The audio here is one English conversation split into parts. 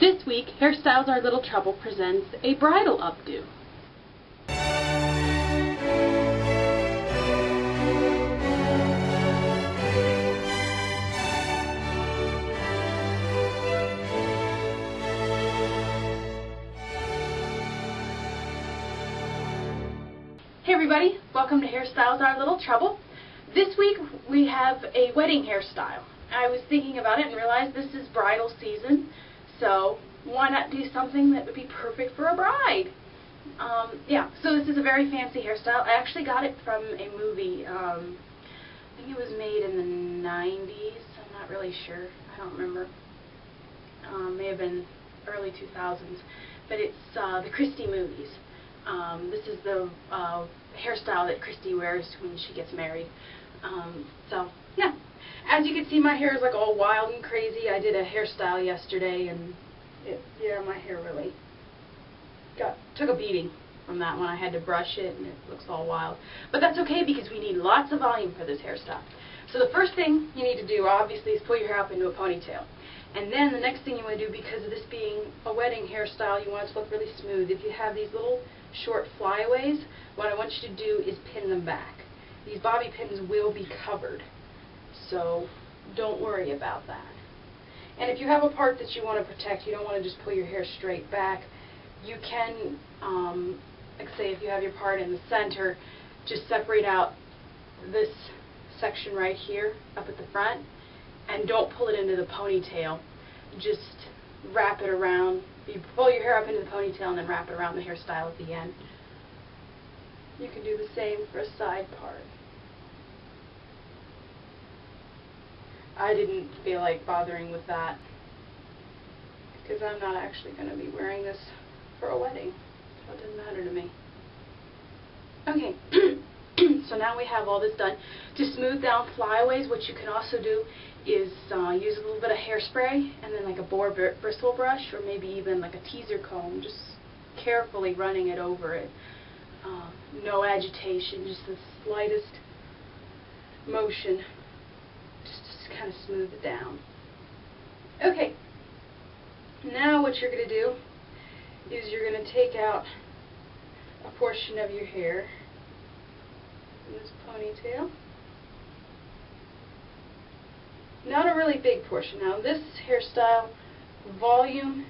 This week, Hairstyles Our Little Trouble presents a bridal updo. Hey everybody, welcome to Hairstyles Our Little Trouble. This week we have a wedding hairstyle. I was thinking about it and realized this is bridal season, so why not do something that would be perfect for a bride? So this is a very fancy hairstyle. I actually got it from a movie. I think it was made in the 90s. I'm not really sure. I don't remember. May have been early 2000s. But it's the Christie movies. This is the hairstyle that Christie wears when she gets married. Yeah. As you can see, my hair is like all wild and crazy. I did a hairstyle yesterday, and my hair really took a beating from that one. I had to brush it, and it looks all wild. But that's okay because we need lots of volume for this hairstyle. So the first thing you need to do, obviously, is pull your hair up into a ponytail. And then the next thing you want to do, because of this being a wedding hairstyle, you want it to look really smooth. If you have these little short flyaways, what I want you to do is pin them back. These bobby pins will be covered, so don't worry about that. And if you have a part that you want to protect, you don't want to just pull your hair straight back, you can, like say if you have your part in the center, just separate out this section right here up at the front, and don't pull it into the ponytail. Just wrap it around. You pull your hair up into the ponytail and then wrap it around the hairstyle at the end. You can do the same for a side part. I didn't feel like bothering with that because I'm not actually going to be wearing this for a wedding, so it didn't matter to me. Okay, so now we have all this done. To smooth down flyaways, what you can also do is use a little bit of hairspray and then like a boar bristle brush, or maybe even like a teaser comb, just carefully running it over it. No agitation, just the slightest motion, just to kind of smooth it down. Okay, now what you're going to do is you're going to take out a portion of your hair in this ponytail. Not a really big portion. Now this hairstyle, volume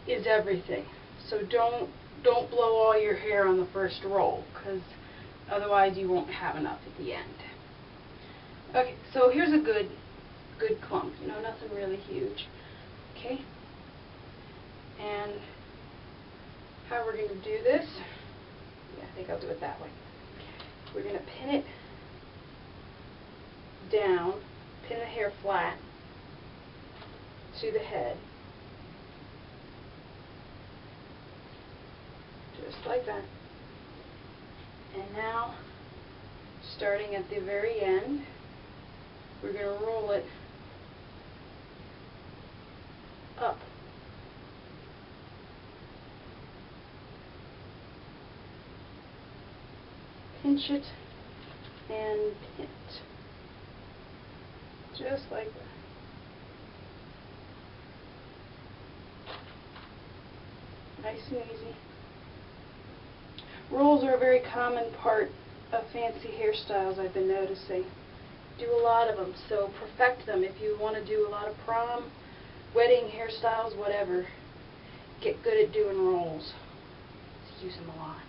is everything. So don't blow all your hair on the first roll, because otherwise you won't have enough at the end. Okay, so here's a good clump, nothing really huge. Okay? And how we're going to do this, I think I'll do it that way. We're going to pin it down, pin the hair flat to the head. Just like that. And now, starting at the very end, we're going to roll it up. Pinch it and pin it. Just like that. Nice and easy. Rolls are a very common part of fancy hairstyles, I've been noticing. Do a lot of them, so perfect them. If you want to do a lot of prom, wedding hairstyles, whatever, get good at doing rolls. Just use them a lot.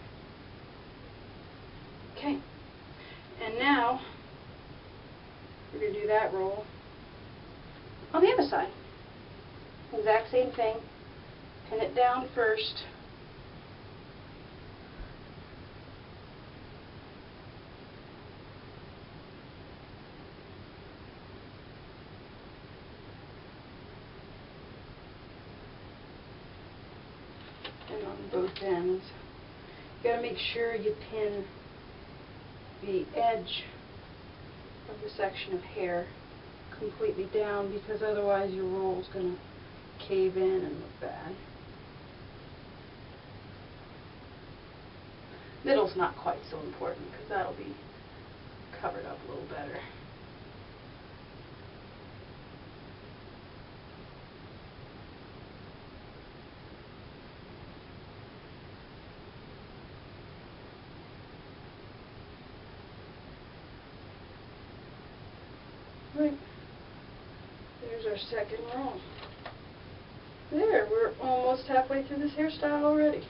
Okay, and now we're going to do that roll on the other side. Exact same thing. Pin it down first. And on both ends. You got to make sure you pin the edge of the section of hair completely down, because otherwise your roll is going to cave in and look bad. Middle's not quite so important because that'll be covered up a little better. Right. There's our second roll. There, we're almost halfway through this hairstyle already.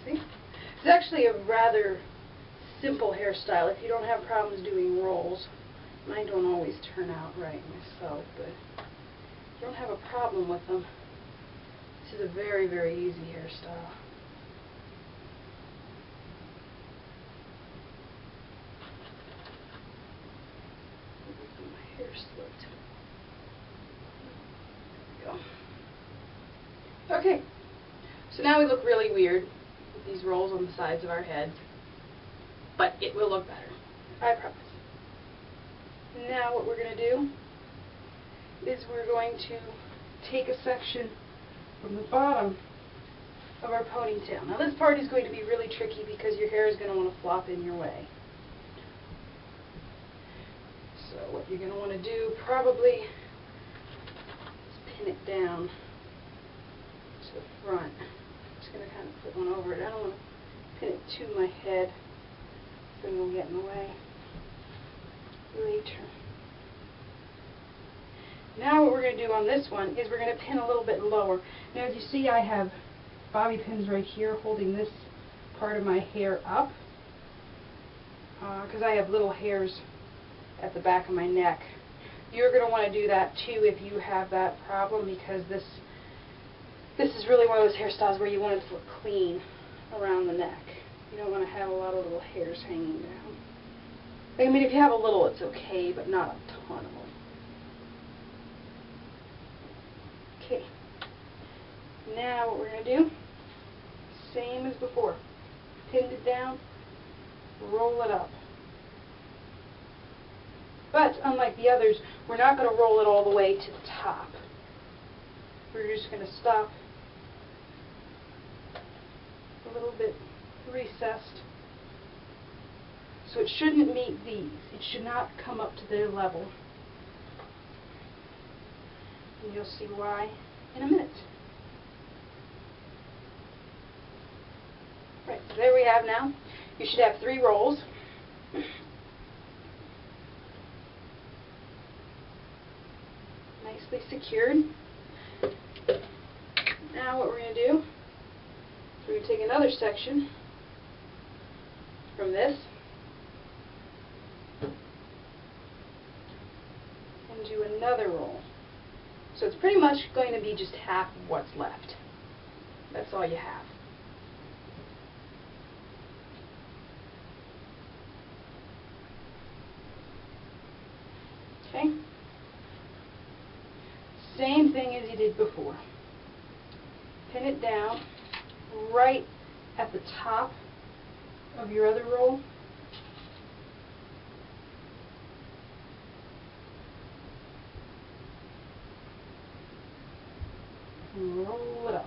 See? It's actually a rather simple hairstyle if you don't have problems doing rolls. Mine don't always turn out right myself, but if you don't have a problem with them, this is a very, very easy hairstyle. My hair slipped. There we go. Okay, so now we look really weird with these rolls on the sides of our heads, but it will look better, I promise. Now what we're going to do is we're going to take a section from the bottom of our ponytail. Now this part is going to be really tricky because your hair is going to want to flop in your way. So what you're going to want to do probably is pin it down to the front. I'm just going to kind of put one over it. I don't want to pin it to my head so it'll get in the way later. Now what we're going to do on this one is we're going to pin a little bit lower. Now as you see, I have bobby pins right here holding this part of my hair up because I have little hairs at the back of my neck. You're going to want to do that too if you have that problem, because this is really one of those hairstyles where you want it to look clean around the neck. You don't want to have a lot of little hairs hanging down. I mean, if you have a little, it's okay, but not a ton of them. Okay. Now what we're going to do, same as before. Pinned it down, roll it up. But unlike the others, we're not going to roll it all the way to the top. We're just going to stop a little bit recessed. So it shouldn't meet these. It should not come up to their level. And you'll see why in a minute. Right, so there we have now. You should have 3 rolls. Nicely secured. Now what we're going to do is we're going to take another section from this and do another roll. So it's pretty much going to be just half of what's left. That's all you have. Okay? Same thing as you did before. Pin it down right at the top of your other roll. And roll it up.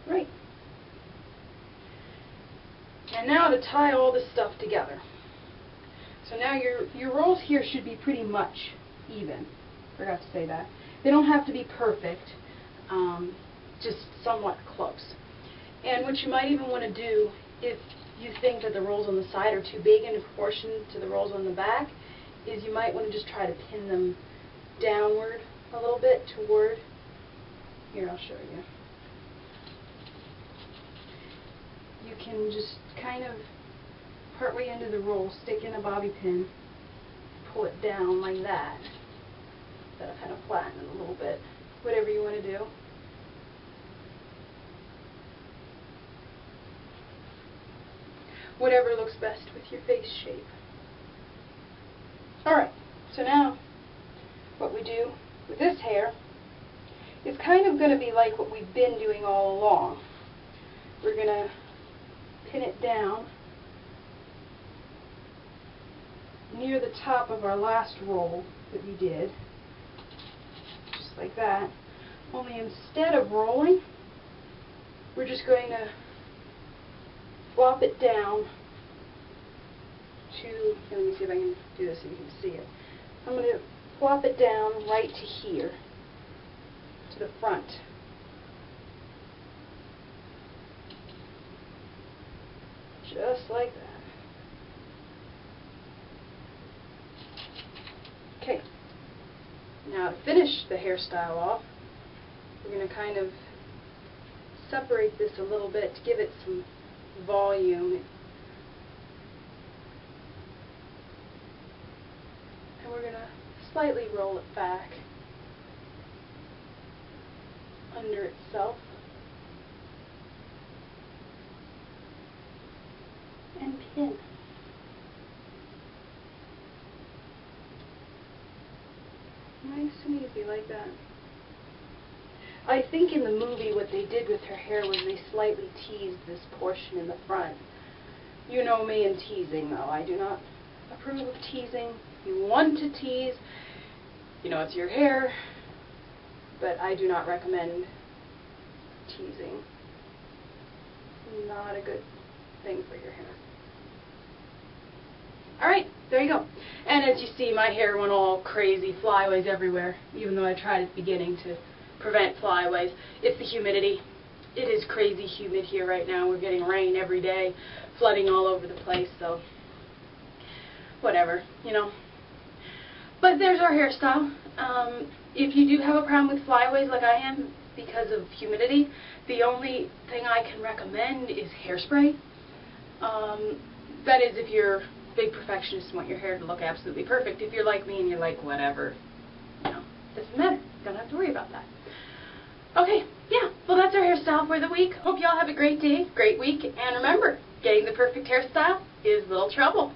Right. And now to tie all this stuff together. So now your rolls here should be pretty much even. Forgot to say that. They don't have to be perfect, just somewhat close. And what you might even want to do, if you think that the rolls on the side are too big in proportion to the rolls on the back, is you might want to just try to pin them downward a little bit toward, here I'll show you. You can just kind of partway into the roll stick in a bobby pin, pull it down like that. That'll kind of flatten it a little bit. Whatever you want to do. Whatever looks best with your face shape. Alright, so now what we do with this hair is kind of going to be like what we've been doing all along. We're going to pin it down near the top of our last roll that we did, just like that. Only instead of rolling, we're just going to flop it down to, let me see if I can do this so you can see it. I'm going to flop it down right to here, to the front. Just like that. Okay, now to finish the hairstyle off, we're going to kind of separate this a little bit to give it some volume. And we're going to slightly roll it back under itself. And pin. Nice and easy like that. I think in the movie what they did with her hair was they slightly teased this portion in the front. You know me and teasing, though. I do not approve of teasing. If you want to tease, you know it's your hair, but I do not recommend teasing. Not a good thing for your hair. Alright, there you go. And as you see, my hair went all crazy, flyaways everywhere, even though I tried at the beginning to prevent flyaways. It's the humidity. It is crazy humid here right now. We're getting rain every day, flooding all over the place, so whatever, you know. But there's our hairstyle. If you do have a problem with flyaways like I am because of humidity, the only thing I can recommend is hairspray. That is if you're big perfectionist and want your hair to look absolutely perfect. If you're like me and you're like, whatever, you know, doesn't matter. Don't have to worry about that. Okay, yeah, well that's our hairstyle for the week. Hope y'all have a great day, great week, and remember, getting the perfect hairstyle is little trouble.